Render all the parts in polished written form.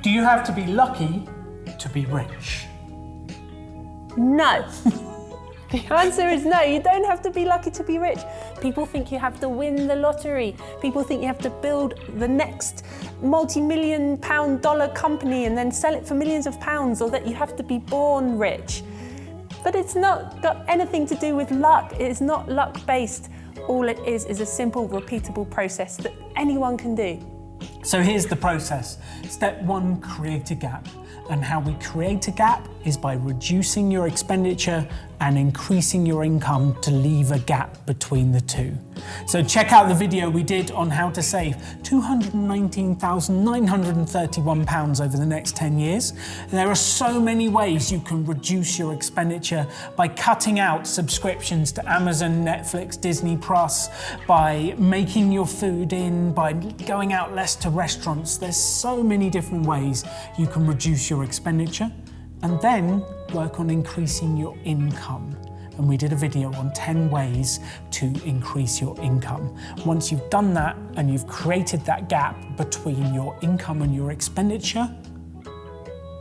Do you have to be lucky to be rich? No. The answer is no, you don't have to be lucky to be rich. People think you have to win the lottery. People think you have to build the next multi-million pound dollar company and then sell it for millions of pounds, or that you have to be born rich. But it's not got anything to do with luck. It is not luck-based. All it is a simple, repeatable process that anyone can do. So here's the process. Step 1, create a gap. And how we create a gap is by reducing your expenditure and increasing your income to leave a gap between the two. So check out the video we did on how to save £219,931 over the next 10 years. There are so many ways you can reduce your expenditure by cutting out subscriptions to Amazon, Netflix, Disney Plus, by making your food in, by going out less to restaurants. There's so many different ways you can reduce your expenditure and then work on increasing your income. And we did a video on 10 ways to increase your income. Once you've done that and you've created that gap between your income and your expenditure,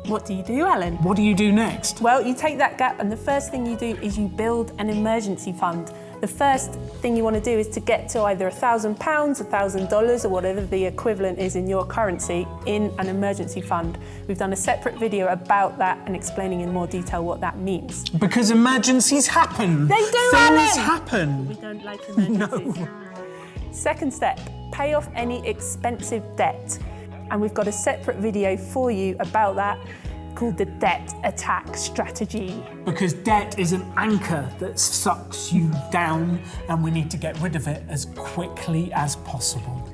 what do you do, Alan? what do you do next? Well, you take that gap and the first thing you do is you build an emergency fund. The first thing you want to do is to get to either £1,000, $1,000, or whatever the equivalent is in your currency in an emergency fund. We've done a separate video about that and explaining in more detail what that means. Because emergencies happen. They do, Things Alan! happen. We don't like emergencies. No. Second step, pay off any expensive debt. And we've got a separate video for you about that called the debt attack strategy. Because debt is an anchor that sucks you down and we need to get rid of it as quickly as possible.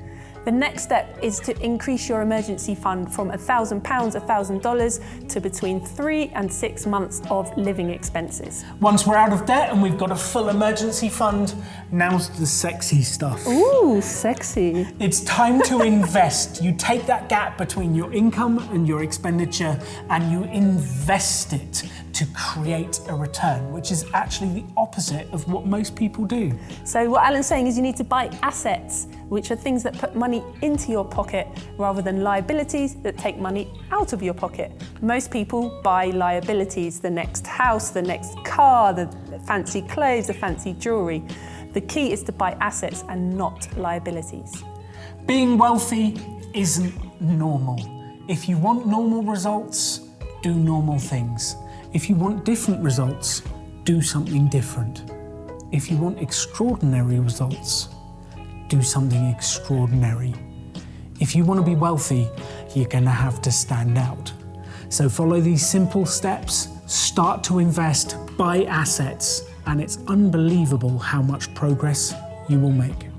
The next step is to increase your emergency fund from £1,000, $1,000 to between 3 and 6 months of living expenses. Once we're out of debt and we've got a full emergency fund, now's the sexy stuff. Ooh, sexy. It's time to invest. You take that gap between your income and your expenditure and you invest it to create a return, which is actually the opposite of what most people do. So what Alan's saying is you need to buy assets, which are things that put money into your pocket rather than liabilities that take money out of your pocket. Most people buy liabilities, the next house, the next car, the fancy clothes, the fancy jewelry. The key is to buy assets and not liabilities. Being wealthy isn't normal. If you want normal results, do normal things. If you want different results, do something different. If you want extraordinary results, do something extraordinary. If you want to be wealthy, you're going to have to stand out. So follow these simple steps, start to invest, buy assets, and it's unbelievable how much progress you will make.